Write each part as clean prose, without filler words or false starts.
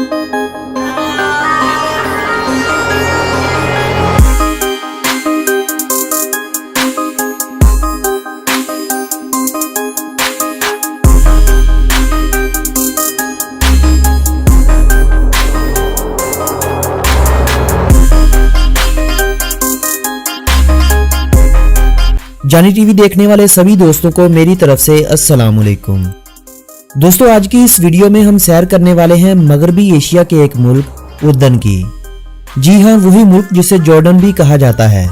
जानी टीवी देखने वाले सभी दोस्तों को मेरी तरफ से अस्सलाम वालेकुम। दोस्तों, आज की इस वीडियो में हम सैर करने वाले हैं मगरबी एशिया के एक मुल्क उर्दन की। जी हाँ, वही मुल्क जिसे जॉर्डन भी कहा जाता है,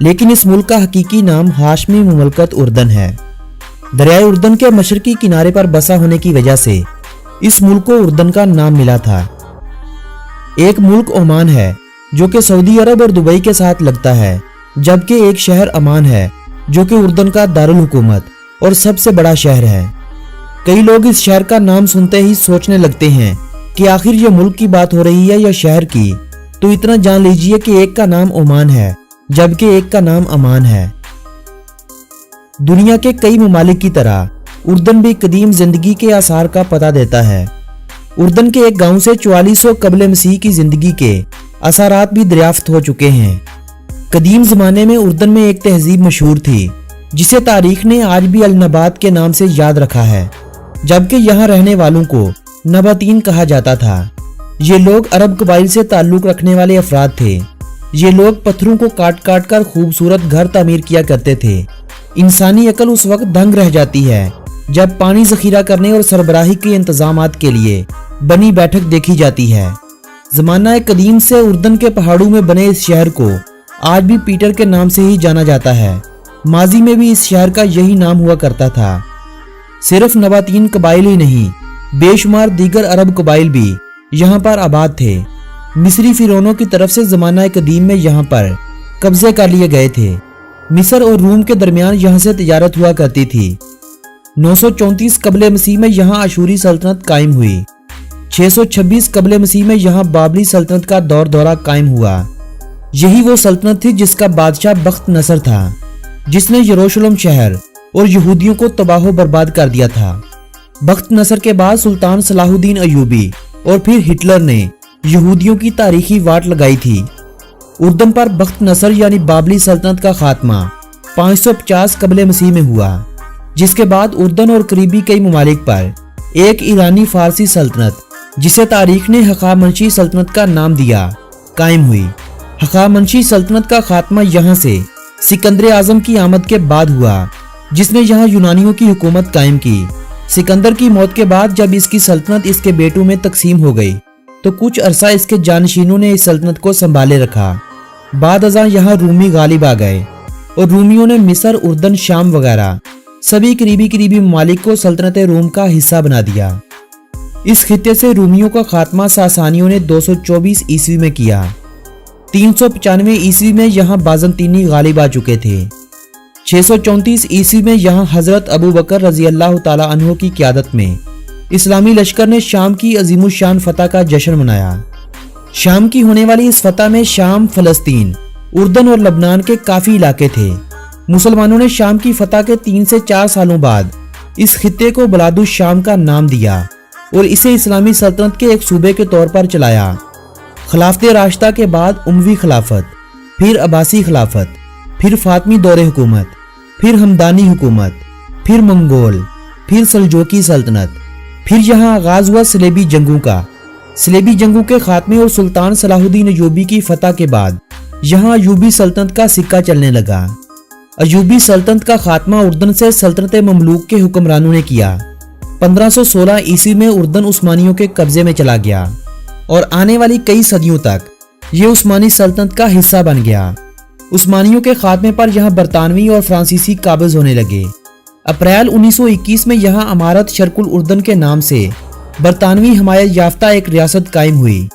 लेकिन इस मुल्क का हकीकी नाम हाशमी मुमलकत उर्दन है। दरियाए उर्दन के मशरकी किनारे पर बसा होने की वजह से इस मुल्क को उर्दन का नाम मिला था। एक मुल्क ओमान है जो कि सऊदी अरब और दुबई के साथ लगता है, जबकि एक शहर अमान है जो कि उर्दन का दारुल हुकूमत और सबसे बड़ा शहर है। कई लोग इस शहर का नाम सुनते ही सोचने लगते हैं कि आखिर ये मुल्क की बात हो रही है या शहर की, तो इतना जान लीजिए कि एक का नाम ओमान है जबकि एक का नाम अमान है। दुनिया के कई ममालिक की तरह उर्दन भी कदीम जिंदगी के आसार का पता देता है। उर्दन के एक गांव से 4400 कबल मसीह की जिंदगी के आसारात भी दरियाफ्त हो चुके हैं। कदीम जमाने में उर्दन में एक तहजीब मशहूर थी जिसे तारीख ने आज भी अल नबात के नाम से याद रखा है, जबकि यहाँ रहने वालों को नबातीन कहा जाता था। ये लोग अरब कबाइल से ताल्लुक रखने वाले अफराद थे। ये लोग पत्थरों को काट काट कर खूबसूरत घर तामीर किया करते थे। इंसानी अकल उस वक्त दंग रह जाती है जब पानी जखीरा करने और सरबराही के इंतजामात के लिए बनी बैठक देखी जाती है। जमाना कदीम से उर्दन के पहाड़ों में बने इस शहर को आज भी पीटर के नाम से ही जाना जाता है। माजी में भी इस शहर का यही नाम हुआ करता था। सिर्फ नबातीन कबाइल ही नहीं, बेशुमार दीगर अरब कबाइल भी यहाँ पर आबाद थे। मिस्री फिरौनों की तरफ से जमाना कदीम में यहाँ पर कब्जे कर लिए गए थे। मिस्र और रूम के दरमियान यहाँ से तिजारत हुआ करती थी। 934 कबल मसीह में यहाँ अशूरी सल्तनत कायम हुई। 626 कबल मसीह में यहाँ बाबली सल्तनत का दौरा कायम हुआ। यही वो सल्तनत थी जिसका बादशाह बख्त नसर था, जिसने यरूशलेम शहर और यहूदियों को तबाह बर्बाद कर दिया था। बख्त नसर के बाद सुल्तान सलाहुद्दीन अयूबी और फिर हिटलर ने यहूदियों की तारीखी वाट लगाई थी। उर्दन पर बख्त नसर यानी बाबली सल्तनत का खात्मा 550 कबल मसीह में हुआ, जिसके बाद उर्दन और करीबी कई ममालिक पर एक ईरानी फारसी सल्तनत, जिसे तारीख ने हखामनशी सल्तनत का नाम दिया, कायम हुई। हखामनशी सल्तनत का खात्मा यहाँ से सिकंदर आजम की आमद के बाद हुआ, जिसने यहाँ यूनानियों की हुकूमत कायम की। सिकंदर की मौत के बाद जब इसकी सल्तनत इसके बेटों में तकसीम हो गई, तो कुछ अरसा इसके जानशीनों ने इस सल्तनत को संभाले रखा। बाद अज़ां यहाँ रूमी गालिब आ गए और रूमियों ने मिस्र, उर्दन, शाम वगैरह सभी करीबी ममालिक को सल्तनत रूम का हिस्सा बना दिया। इस खित्ते से रूमियों का खात्मा सासानियों ने 224 ईस्वी में किया। 395 ईस्वी में यहाँ बाज़ंतीनी गालिब आ चुके थे। 634 ईस्वी में यहाँ हजरत अबू बकर रजी अल्लाह ताला अन्हु की क़यादत में इस्लामी लश्कर ने शाम की अजीमुशान फतह का जश्न मनाया। शाम की होने वाली इस फतह में शाम, फलस्तीन, उर्दन और लबनान के काफ़ी इलाके थे। मुसलमानों ने शाम की फतह के 3 से 4 सालों बाद इस खित्ते को बलादुश शाम का नाम दिया और इसे इस्लामी सल्तनत के एक सूबे के तौर पर चलाया। खिलाफत राशिदा के बाद उमवी खिलाफत, फिर अब्बासी खिलाफत, फिर फातमी दौरे हुकूमत, फिर हमदानी हुकूमत, फिर मंगोल, फिर सल्जूकी सल्तनत, फिर यहाँ आगाज हुआ सलेबी जंगों का। सलेबी जंगों के खात्मे और सुल्तान सलाहुद्दीन अयूबी की फतह के बाद यहाँ अयूबी सल्तनत का सिक्का चलने लगा। अयूबी सल्तनत का खात्मा उर्दन से सल्तनत ममलूक के हुक्मरानों ने किया। 1516 ईस्वी में उर्दन उस्मानियों के कब्जे में चला गया और आने वाली कई सदियों तक ये उस्मानी सल्तनत का हिस्सा बन गया। उस्मानियों के खात्मे पर यहाँ बरतानवी और फ्रांसीसी काबिज होने लगे। अप्रैल 1921 में यहाँ अमारत शर्कुल उर्दन के नाम से बरतानवी हमायत याफ्ता एक रियासत कायम हुई।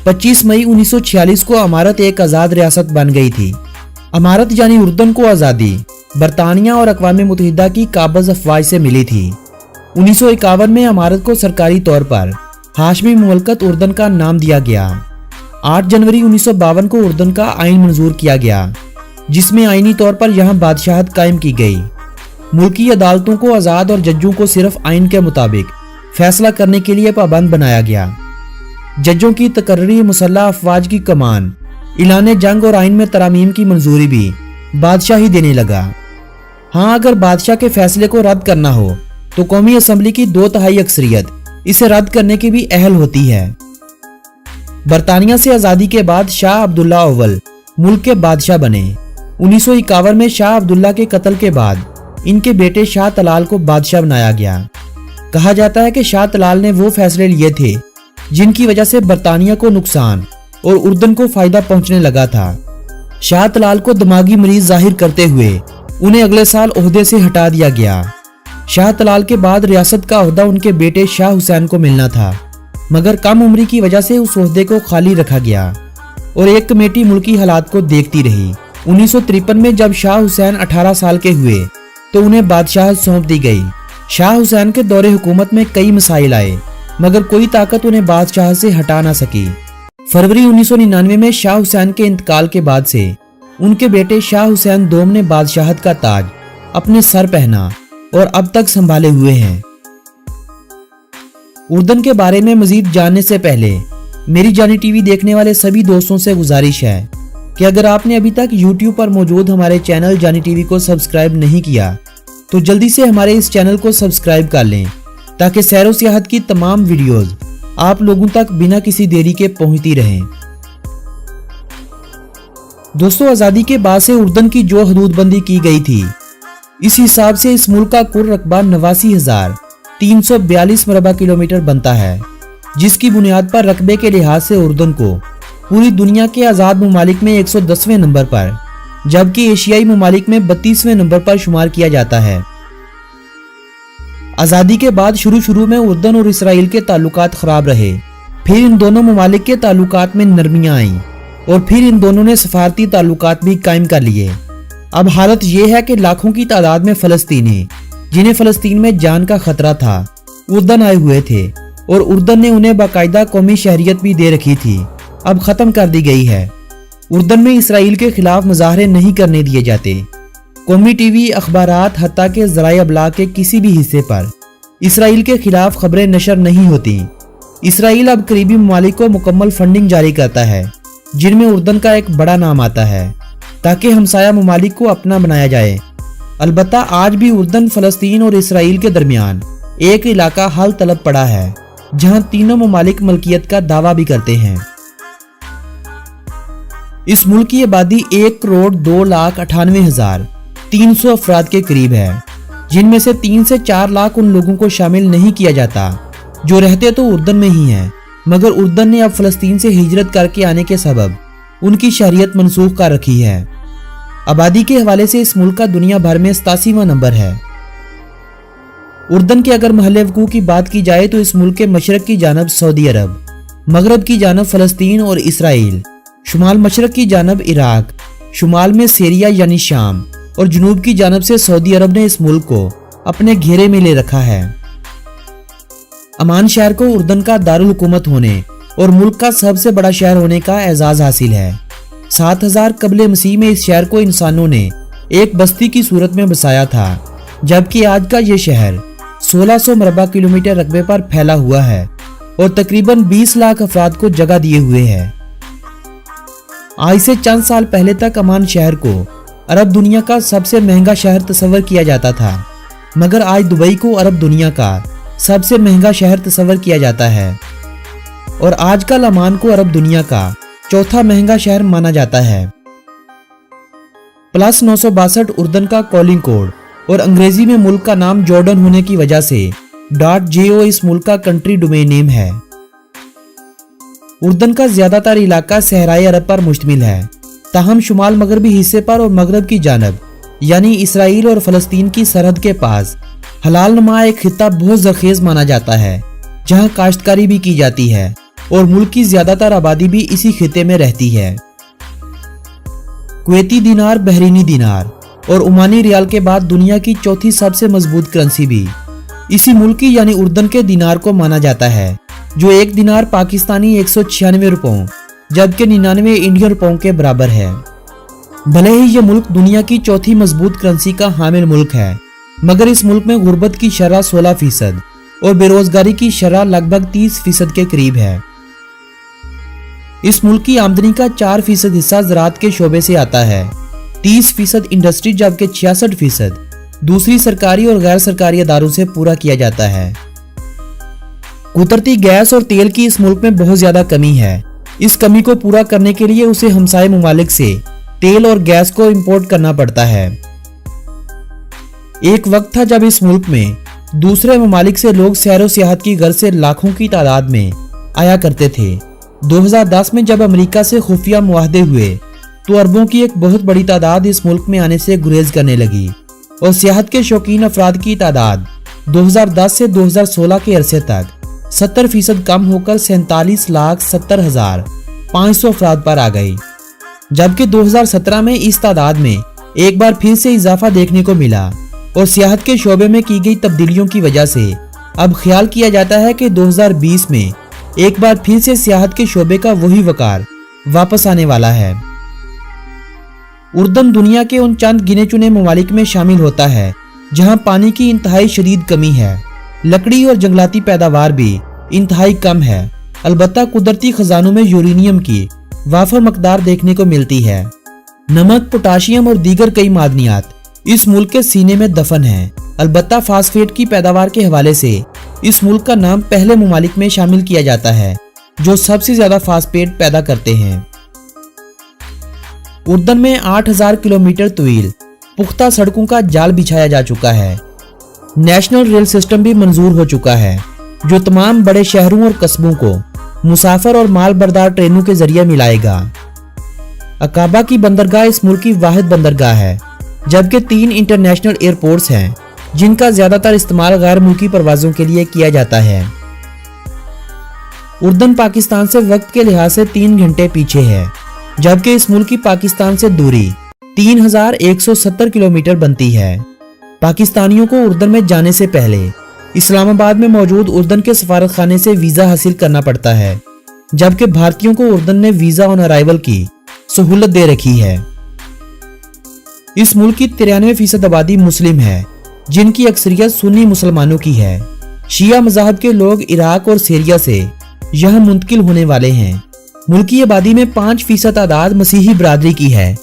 25 मई 1946 को अमारत एक आज़ाद रियासत बन गई थी। अमारत यानी उर्दन को आज़ादी बरतानिया और अक़वाम मुत्तहिदा की काबिज अफवाज से मिली थी। 1951 में अमारत को सरकारी तौर पर हाशमी मुमलकत उर्दन का नाम दिया गया। 8 जनवरी 1952 को उर्दन का आइन मंजूर किया गया, जिसमें आइनी तौर पर यहाँ बादशाहत कायम की गई। मुल्की अदालतों को आज़ाद और जजों को सिर्फ आइन के मुताबिक फैसला करने के लिए पाबंद बनाया गया। जजों की तकर्री मुसल्लह अफवाज की कमान, इलाने जंग और आइन में तरामीम की मंजूरी भी बादशाह ही देने लगा। हाँ, अगर बादशाह के फैसले को रद्द करना हो तो कौमी असम्बली की 2/3 अक्सरियत इसे रद्द करने की भी अहल होती है। बरतानिया से आजादी के बाद शाह अब्दुल्ला अव्वल मुल्क के बादशाह बने। 1951 में शाह अब्दुल्ला के कत्ल के बाद इनके बेटे शाह तलाल को बादशाह बनाया गया। कहा जाता है कि शाह तलाल ने वो फैसले लिए थे जिनकी वजह से बरतानिया को नुकसान और उर्दन को फायदा पहुंचने लगा था। शाह तलाल को दिमागी मरीज जाहिर करते हुए उन्हें अगले साल ओहदे से हटा दिया गया। शाह तलाल के बाद रियासत का ओहदा उनके बेटे शाह हुसैन को मिलना था, मगर कम उम्री की वजह से उस ओहदे को खाली रखा गया और एक कमेटी मुल्की हालात को देखती रही। 1953 में जब शाह हुसैन 18 साल के हुए तो उन्हें बादशाहत सौंप दी गई। शाह हुसैन के दौरे हुकूमत में कई मसाइल आए, मगर कोई ताकत उन्हें बादशाह से हटा ना सकी। फरवरी 1999 में शाह हुसैन के इंतकाल के बाद से उनके बेटे शाह हुसैन दोम ने बादशाहत का ताज अपने सर पहना और अब तक संभाले हुए हैं। उर्दन के बारे में मजीद जानने से पहले मेरी जानी टीवी देखने वाले सभी दोस्तों से गुजारिश है कि अगर आपने अभी तक YouTube पर मौजूद हमारे चैनल जानी टीवी को सब्सक्राइब नहीं किया तो जल्दी से हमारे इस चैनल को सब्सक्राइब कर लें, ताकि सैरो सियाहत की तमाम वीडियोस आप लोगों तक बिना किसी देरी के पहुंचती रहें। दोस्तों, आजादी के बाद से उर्दन की जो हदूदबंदी की गई थी, इस हिसाब से इस मुल्क का कुल रकबा 89,342 मरबा किलोमीटर बनता है, जिसकी बुनियाद पर रकबे के लिहाज से उर्दन को पूरी दुनिया के आज़ाद ममालिक में 110वें नंबर पर, जबकि एशियाई ममालिक में 32वें नंबर पर शुमार किया जाता है। आज़ादी के बाद शुरू में उर्दन और इसराइल के ताल्लुकात खराब रहे, फिर इन दोनों ममालिक के ताल्लुकात में नरमियां आईं और फिर इन दोनों ने सफारती ताल्लुकात भी कायम कर लिए। अब हालत यह है कि लाखों की तादाद में फलस्तीनी, जिन्हें फलस्तीन में जान का खतरा था, उर्दन आए हुए थे और उर्दन ने उन्हें बाकायदा कौमी शहरियत भी दे रखी थी, अब खत्म कर दी गई है। उर्दन में इसराइल के खिलाफ मुजाहरे नहीं करने दिए जाते। कौमी टीवी, अखबारात, हत्ता के ज़राए अबलाग के किसी भी हिस्से पर इसराइल के खिलाफ खबरें नशर नहीं होती। इसराइल अब करीबी ममालिक को मुकम्मल फंडिंग जारी करता है, जिनमें उर्दन का एक बड़ा नाम आता है, ताकि हमसाया ममालिक को अपना बनाया जाए। अलबत्ता आज भी उर्दन, फलस्तीन और इसराइल के दरमियान एक इलाका हल तलब पड़ा है, जहां तीनों ममालिक मलकियत का दावा भी करते हैं। इस मुल्क की आबादी 1,02,98,300 अफराद के करीब है, जिनमें से 3 से 4 लाख उन लोगों को शामिल नहीं किया जाता जो रहते तो उर्दन में ही हैं, मगर उर्दन ने अब फलस्तीन से हिजरत करके आने के सबब उनकी शहरियत मनसूख कर रखी है। आबादी के हवाले से इस मुल्क का दुनिया भर में 87वां नंबर है। उर्दन के अगर महल वकूअ की बात की जाए तो इस मुल्क के मशरक की जानब सऊदी अरब, मगरब की जानब फलस्तीन और इसराइल, शुमाल मशरक की जानब इराक, शुमाल में सीरिया यानी शाम और जुनूब की जानब से सऊदी अरब ने इस मुल्क को अपने घेरे में ले रखा है। अमान शहर को उर्दन का दारुल हुकूमत होने और मुल्क का सबसे बड़ा शहर होने का एजाज हासिल है। 7000 कबले मसीह में इस शहर को इंसानों ने एक बस्ती की सूरत में बसाया था, जबकि आज का ये शहर 1600 मरबा किलोमीटर रकबे पर फैला हुआ है और तकरीबन 20 लाख अफराद को जगह दिए हुए है। आज से चंद साल पहले तक अमान शहर को अरब दुनिया का सबसे महंगा शहर तस्वर किया जाता था, मगर आज दुबई को अरब दुनिया का सबसे महंगा शहर तस्वर किया जाता है और आजकल अमान को अरब दुनिया का चौथा महंगा शहर माना जाता है। +962 उर्दन का कॉलिंग कोड और अंग्रेजी में मुल्क का नाम जॉर्डन होने की वजह से .jo इस मुल्क का कंट्री डोमेन नेम है। उर्दन का ज्यादातर इलाका सहराए अरब पर मुश्तमिल है, ताहम शुमाल मगरबी हिस्से पर और मगरब की जानब यानी इसराइल और फलस्तीन की सरहद के पास हलाल नुमा एक खित्ता बहुत जरखेज माना जाता है, जहां काश्तकारी भी की जाती है और मुल्क की ज्यादातर आबादी भी इसी खित्ते में रहती है। कुवैती दिनार, बहरीनी दिनार और ओमानी रियाल के बाद दुनिया की चौथी सबसे मजबूत करेंसी भी इसी मुल्क की यानी उर्दन के दिनार को माना जाता है, जो एक दिनार पाकिस्तानी 196 रुपयों जबकि 99 इंडियन रुपयों के बराबर है। भले ही यह मुल्क दुनिया की चौथी मजबूत करेंसी का हामिल मुल्क है, मगर इस मुल्क में गुर्बत की शरह 16% और बेरोजगारी की शरह लगभग 30% के करीब है। इस मुल्क की आमदनी का 4% हिस्सा ज़राअत के शोबे से आता है, 30% इंडस्ट्री जबकि 66% दूसरी सरकारी और गैर सरकारी अदारों से पूरा किया जाता है। कुदरती गैस और तेल की इस मुल्क में बहुत ज्यादा कमी है। इस कमी को पूरा करने के लिए उसे हमसाये ममालिक से तेल और गैस को इंपोर्ट करना पड़ता है। एक वक्त था जब इस मुल्क में दूसरे ममालिक से लोग सैर व सियाहत की गर्ज से लाखों की तादाद में आया करते थे। 2010 में जब अमेरिका से खुफिया मुआहदे हुए तो अरबों की एक बहुत बड़ी तादाद इस मुल्क में आने से गुरेज करने लगी और सियाहत के शौकीन अफराद की तादाद 2010 से 2016 के अरसे तक 70% कम होकर 47,70,500 अफराद पर आ गई, जबकि 2017 में इस तादाद में एक बार फिर से इजाफा देखने को मिला और सियाहत के शोबे में की गई तब्दीलियों की वजह से अब ख्याल किया जाता है कि 2020 में एक बार फिर से सियाहत के शोबे का वही वकार वापस आने वाला है। उर्दन दुनिया के उन चंद गिने चुने ममालिक में शामिल होता है जहां पानी की इंतहाई शदीद कमी है, लकड़ी और जंगलाती पैदावार भी इंतहाई कम है। अलबत्ता कुदरती खजानों में यूरेनियम की वाफर मकदार देखने को मिलती है। नमक, पोटाशियम और दीगर कई मादनियात इस मुल्क के सीने में दफन है। अलबत्ता फास्फेट की पैदावार के हवाले से इस मुल्क का नाम पहले ममालिक में शामिल किया जाता है जो सबसे ज्यादा फास्फेट पैदा करते हैं। उर्दन में 8000 किलोमीटर तवील पुख्ता सड़कों का जाल बिछाया जा चुका है। नेशनल रेल सिस्टम भी मंजूर हो चुका है जो तमाम बड़े शहरों और कस्बों को मुसाफिर और माल बरदार ट्रेनों के जरिए मिलाएगा। अकाबा की बंदरगाह इस मुल्क की वाहिद बंदरगाह है, जबकि 3 इंटरनेशनल एयरपोर्ट्स हैं जिनका ज्यादातर इस्तेमाल गैर मुल्की परवाजों के लिए किया जाता है। उर्दन पाकिस्तान से वक्त के लिहाज से 3 घंटे पीछे है, जबकि इस मुल्क की पाकिस्तान से दूरी 3170 किलोमीटर बनती है। पाकिस्तानियों को उर्दन में जाने से पहले इस्लामाबाद में मौजूद उर्दन के सफारत खाने से वीजा हासिल करना पड़ता है, जबकि भारतीयों को उर्दन ने वीजा ऑन अराइवल की सहूलत दे रखी है। इस मुल्क की 93% आबादी मुस्लिम है, जिनकी अक्सरियत सुन्नी मुसलमानों की है। शिया मज़हब के लोग इराक और सीरिया से यहाँ मुंतकिल होने वाले हैं। मुल्क की आबादी में 5% तादाद मसीही बरादरी की है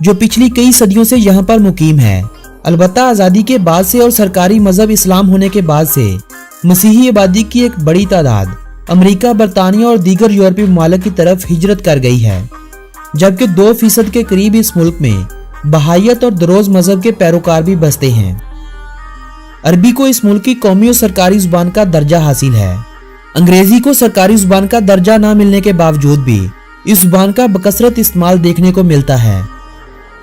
जो पिछली कई सदियों से यहाँ पर मुकीम है। अलबत्ता आज़ादी के बाद से और सरकारी मजहब इस्लाम होने के बाद से मसीही आबादी की एक बड़ी तादाद अमेरिका, बरतानिया और दीगर यूरोपीय ममालिक की तरफ हिजरत कर गई है, जबकि 2% के करीब इस मुल्क में बहायत और दरोज मजहब के पैरोकार भी बसते हैं। अरबी को इस मुल्क की कौमी और सरकारी जुबान का दर्जा हासिल है। अंग्रेजी को सरकारी जुबान का दर्जा न मिलने के बावजूद भी इस जुबान का बकसरत इस्तेमाल देखने को मिलता है।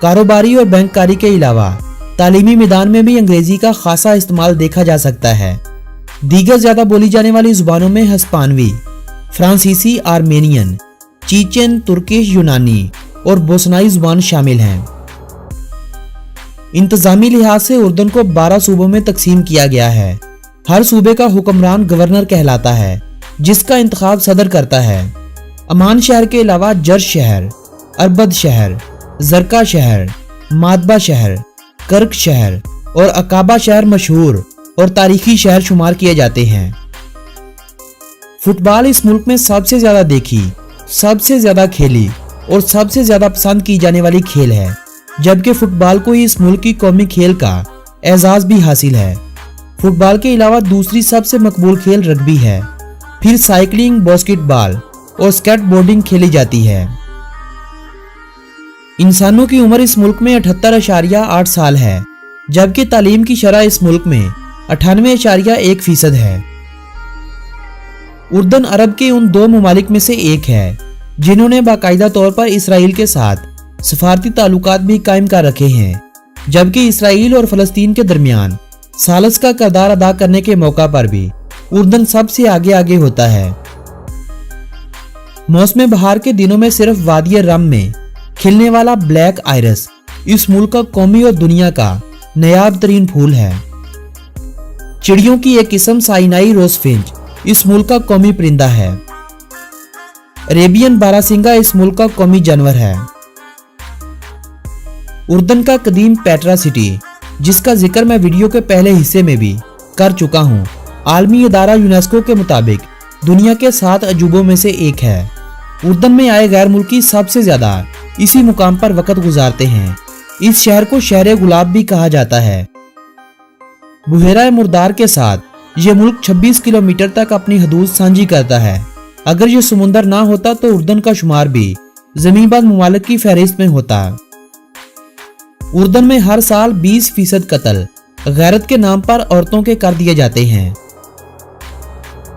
कारोबारी और बैंककारी के अलावा तालीमी मैदान में भी अंग्रेजी का खासा इस्तेमाल देखा जा सकता है। दीगर ज्यादा बोली जाने वाली जुबानों में हस्पानवी, फ्रांसीसी, आर्मेनियन, चीचेन, तुर्किश, यूनानी और बोस्नाई जुबान शामिल हैं। इंतजामी लिहाज से उर्दन को 12 सूबों में तकसीम किया गया है। हर सूबे का हुक्मरान गवर्नर कहलाता है, जिसका इंतखाब सदर करता है। अमान शहर के अलावा जर्श शहर, अरबद शहर, जरका शहर, मादबा शहर, कर्क शहर और अकाबा शहर मशहूर और तारीखी शहर शुमार किए जाते हैं। फुटबॉल इस मुल्क में सबसे ज्यादा देखी, सबसे ज्यादा खेली और सबसे ज्यादा पसंद की जाने वाली खेल है, जबकि फुटबॉल को इस मुल्क की कौमी खेल का एजाज भी हासिल है। फुटबॉल के अलावा दूसरी सबसे मकबूल खेल रग्बी है, फिर साइकिलिंग, बास्केटबॉल और स्केटबोर्डिंग खेली जाती है। इंसानों की उम्र इस मुल्क में 78.8 साल है, जबकि तालीम की शरह इस मुल्क में 98.1% है। उर्दन अरब के उन 2 ममालिक में से एक है जिन्होंने बाकायदा तौर पर इसराइल के साथ सफारती ताल्लुकात भी कायम कर रखे हैं, जबकि इसराइल और फलस्तीन के दरमियान सालस का किरदार अदा करने के मौका पर भी उर्दन सबसे आगे आगे होता है। मौसम बहार के दिनों में सिर्फ वादिय रम में खिलने वाला ब्लैक आयरस इस मुल्क का कौमी और दुनिया का नायाब तरीन फूल है। चिड़ियों की एक किस्म साइनाई रोजफिंच इस मुल्क का कौमी परिंदा है। अरेबियन बारासिंगा इस मुल्क का कौमी जानवर है। उर्दन का कदीम पेट्रा सिटी, जिसका जिक्र मैं वीडियो के पहले हिस्से में भी कर चुका हूँ, आलमी इदारा यूनेस्को के मुताबिक दुनिया के 7 अजूबों में से एक है। उर्दन में आए गैर मुल्की सबसे ज्यादा इसी मुकाम पर वक्त गुजारते हैं। इस शहर को शहर गुलाब भी कहा जाता है। बुहेरा मुर्दार के साथ यह मुल्क 26 किलोमीटर तक अपनी हदूद साझी करता है। अगर ये समुंदर ना होता तो उर्दन का शुमार भी ज़मीनबाज़ मुमालिक की फहरिस्त में होता। उर्दन में हर साल 20% कत्ल गैरत के नाम पर औरतों के कर दिए जाते हैं।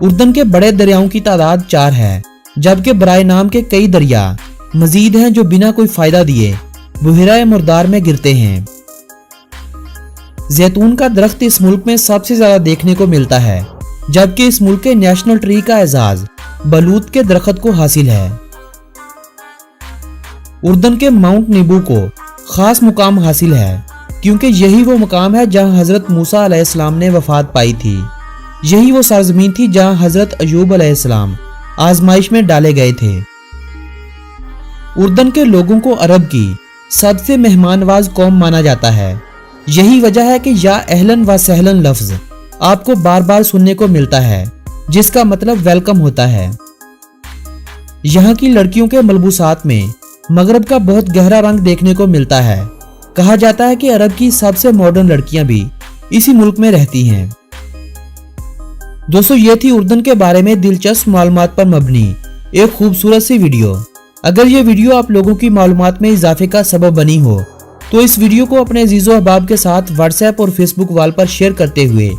उर्दन के बड़े दरियाओं की तादाद 4 है, जबकि बराए नाम के कई दरिया मजीद हैं जो बिना कोई फायदा दिए बुहेरा मुर्दार में गिरते हैं। जैतून का दरख्त इस मुल्क में सबसे ज्यादा देखने को मिलता है, जबकि इस मुल्क के नेशनल ट्री का एजाज बलूत के दरख्त को हासिल है। उर्दन के माउंट नीबू को खास मुकाम हासिल है, क्योंकि यही वो मुकाम है जहां हजरत मूसा अलैहिस्सलाम ने वफात पाई थी। यही वो सरजमीन थी जहां हजरत अयूब अलैहिस्सलाम आजमाइश में डाले गए थे। उर्दन के लोगों को अरब की सबसे मेहमानवाज कौम माना जाता है। यही वजह है कि या अहलन व सहलन लफ्ज आपको बार बार सुनने को मिलता है, जिसका मतलब वेलकम होता है। यहाँ की लड़कियों के मलबूसात में मगरब का बहुत गहरा रंग देखने को मिलता है। कहा जाता है कि अरब की सबसे मॉडर्न लड़कियां भी इसी मुल्क में रहती हैं। दोस्तों, ये थी उर्दन के बारे में दिलचस्प मालूमात पर मबनी एक खूबसूरत सी वीडियो। अगर ये वीडियो आप लोगों की मालूमात में इजाफे का सबब बनी हो तो इस वीडियो को अपने अजीजों अहबाब के साथ व्हाट्सएप और फेसबुक वाल पर शेयर करते हुए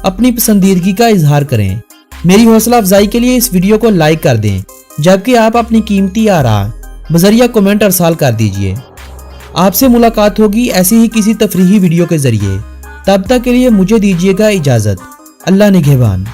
अपनी पसंदीदगी का इजहार करें। मेरी हौसला अफजाई के लिए इस वीडियो को लाइक कर दें, जबकि आप अपनी कीमती आरा बजरिया कमेंट अरसाल कर दीजिए। आपसे मुलाकात होगी ऐसी ही किसी तफरीही वीडियो के जरिए। तब तक के लिए मुझे दीजिएगा इजाजत। अल्लाह निगहबान।